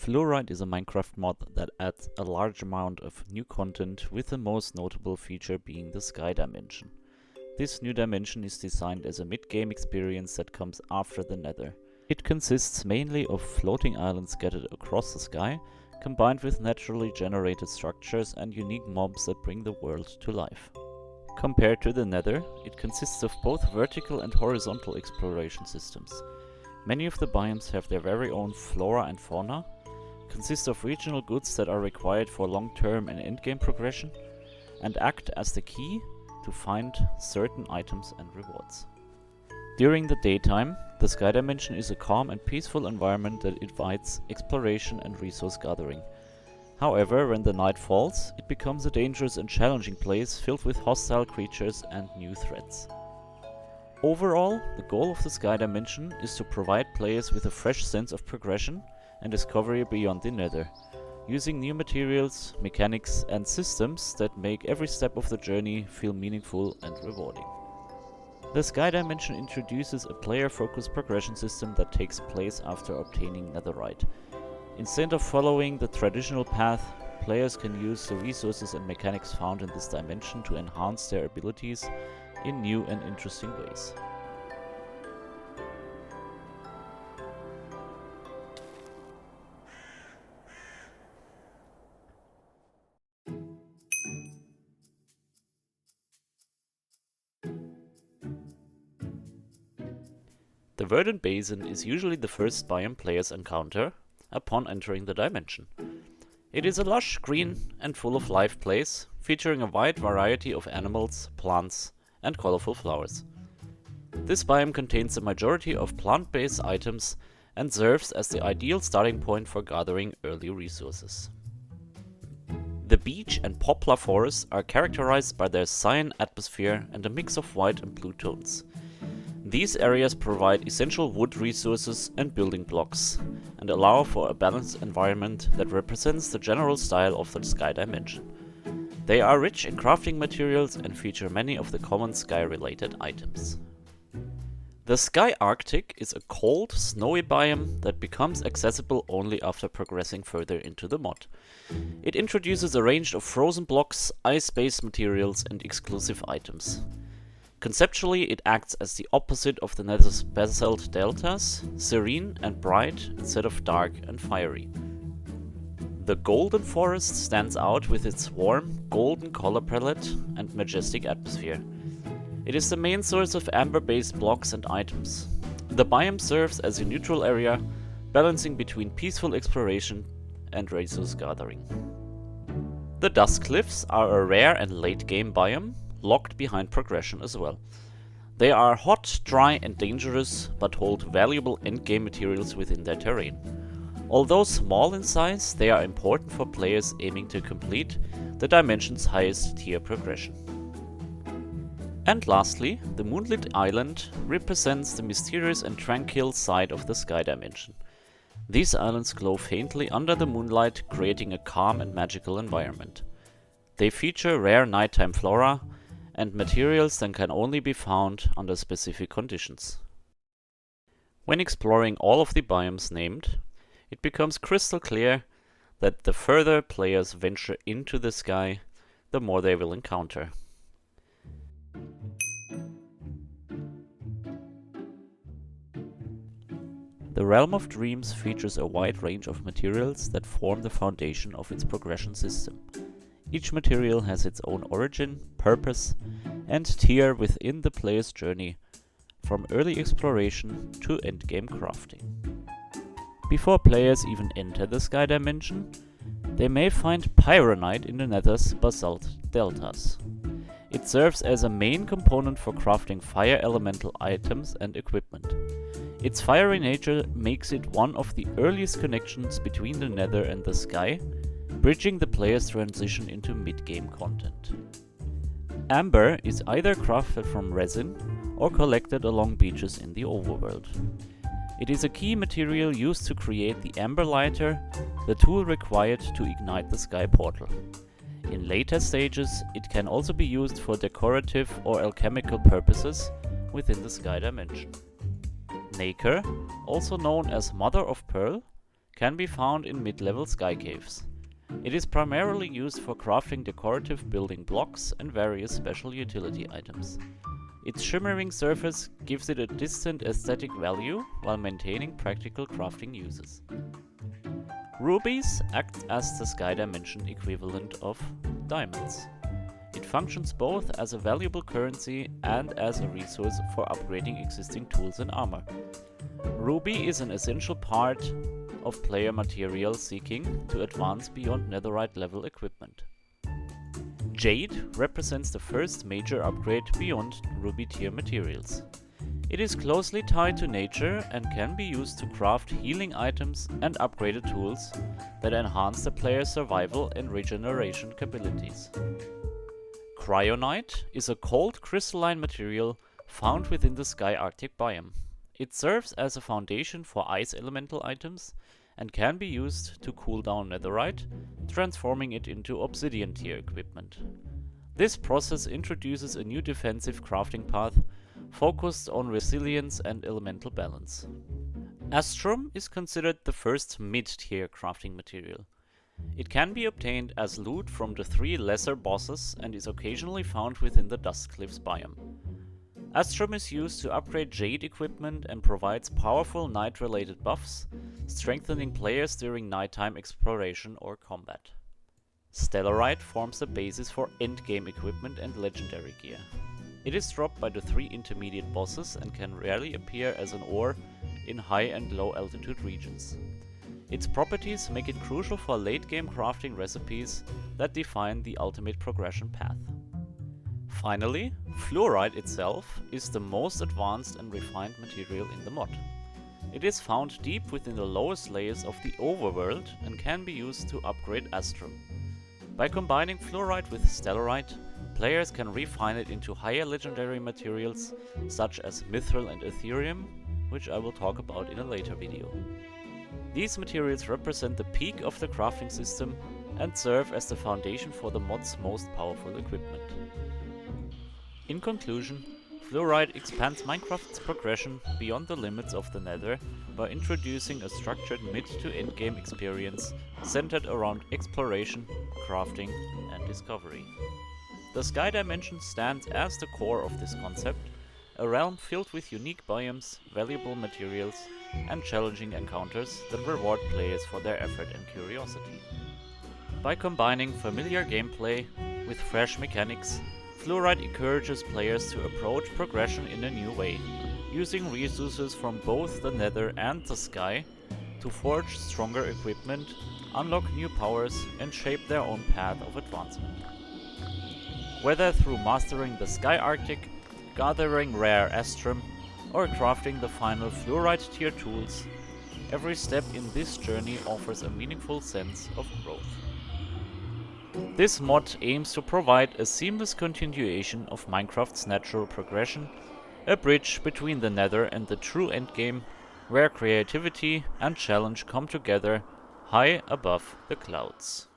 Fluoride is a Minecraft mod that adds a large amount of new content, with the most notable feature being the Sky Dimension. This new dimension is designed as a mid-game experience that comes after the Nether. It consists mainly of floating islands scattered across the sky, combined with naturally generated structures and unique mobs that bring the world to life. Compared to the Nether, it consists of both vertical and horizontal exploration systems. Many of the biomes have their very own flora and fauna, consist of regional goods that are required for long-term and endgame progression, and act as the key to find certain items and rewards. During the daytime, the Sky Dimension is a calm and peaceful environment that invites exploration and resource gathering. However, when the night falls, it becomes a dangerous and challenging place filled with hostile creatures and new threats. Overall, the goal of the Sky Dimension is to provide players with a fresh sense of progression and discovery beyond the Nether, using new materials, mechanics, and systems that make every step of the journey feel meaningful and rewarding. The Sky Dimension introduces a player-focused progression system that takes place after obtaining netherite. Instead of following the traditional path, players can use the resources and mechanics found in this dimension to enhance their abilities in new and interesting ways. The Verdant Basin is usually the first biome players encounter upon entering the dimension. It is a lush, green, and full of life place, featuring a wide variety of animals, plants, and colorful flowers. This biome contains the majority of plant-based items and serves as the ideal starting point for gathering early resources. The beech and poplar forests are characterized by their cyan atmosphere and a mix of white and blue tones. These areas provide essential wood resources and building blocks, and allow for a balanced environment that represents the general style of the Sky Dimension. They are rich in crafting materials and feature many of the common sky-related items. The Sky Arctic is a cold, snowy biome that becomes accessible only after progressing further into the mod. It introduces a range of frozen blocks, ice-based materials, and exclusive items. Conceptually, it acts as the opposite of the Nether's basalt deltas, serene and bright instead of dark and fiery. The Golden Forest stands out with its warm, golden color palette and majestic atmosphere. It is the main source of amber-based blocks and items. The biome serves as a neutral area, balancing between peaceful exploration and resource gathering. The Dust Cliffs are a rare and late-game biome, locked behind progression as well. They are hot, dry, and dangerous, but hold valuable endgame materials within their terrain. Although small in size, they are important for players aiming to complete the dimension's highest tier progression. And lastly, the Moonlit Island represents the mysterious and tranquil side of the Sky Dimension. These islands glow faintly under the moonlight, creating a calm and magical environment. They feature rare nighttime flora and materials that can only be found under specific conditions. When exploring all of the biomes named, it becomes crystal clear that the further players venture into the sky, the more they will encounter. The Realm of Dreams features a wide range of materials that form the foundation of its progression system. Each material has its own origin, purpose, and tier within the player's journey, from early exploration to endgame crafting. Before players even enter the Sky Dimension, they may find Pyronite in the Nether's basalt deltas. It serves as a main component for crafting fire elemental items and equipment. Its fiery nature makes it one of the earliest connections between the Nether and the sky, bridging the player's transition into mid-game content. Amber is either crafted from resin or collected along beaches in the overworld. It is a key material used to create the Amber Lighter, the tool required to ignite the Sky Portal. In later stages, it can also be used for decorative or alchemical purposes within the Sky Dimension. Nacre, also known as Mother of Pearl, can be found in mid-level sky caves. It is primarily used for crafting decorative building blocks and various special utility items. Its shimmering surface gives it a distinct aesthetic value while maintaining practical crafting uses. Rubies act as the sky dimension equivalent of diamonds. It functions both as a valuable currency and as a resource for upgrading existing tools and armor. Ruby is an essential part of player material seeking to advance beyond netherite level equipment. Jade represents the first major upgrade beyond Ruby tier materials. It is closely tied to nature and can be used to craft healing items and upgraded tools that enhance the player's survival and regeneration capabilities. Cryonite is a cold crystalline material found within the Sky Arctic biome. It serves as a foundation for ice elemental items and can be used to cool down netherite, transforming it into obsidian tier equipment. This process introduces a new defensive crafting path focused on resilience and elemental balance. Astrum is considered the first mid-tier crafting material. It can be obtained as loot from the 3 lesser bosses and is occasionally found within the Dustcliffs biome. Astrum is used to upgrade Jade equipment and provides powerful night-related buffs, strengthening players during nighttime exploration or combat. Stellarite forms the basis for endgame equipment and legendary gear. It is dropped by the 3 intermediate bosses and can rarely appear as an ore in high and low altitude regions. Its properties make it crucial for late game crafting recipes that define the ultimate progression path. Finally, fluorite itself is the most advanced and refined material in the mod. It is found deep within the lowest layers of the overworld and can be used to upgrade Astrum. By combining fluorite with stellarite, players can refine it into higher legendary materials such as mithril and ethereum, which I will talk about in a later video. These materials represent the peak of the crafting system and serve as the foundation for the mod's most powerful equipment. In conclusion, fluorite expands Minecraft's progression beyond the limits of the Nether by introducing a structured mid to endgame experience centered around exploration, crafting, and discovery. The Sky Dimension stands as the core of this concept, a realm filled with unique biomes, valuable materials, and challenging encounters that reward players for their effort and curiosity. By combining familiar gameplay with fresh mechanics, Fluorite encourages players to approach progression in a new way, using resources from both the Nether and the Sky to forge stronger equipment, unlock new powers, and shape their own path of advancement. Whether through mastering the Sky Arctic, gathering rare Astrum, or crafting the final Fluorite tier tools, every step in this journey offers a meaningful sense of growth. This mod aims to provide a seamless continuation of Minecraft's natural progression, a bridge between the Nether and the true endgame, where creativity and challenge come together high above the clouds.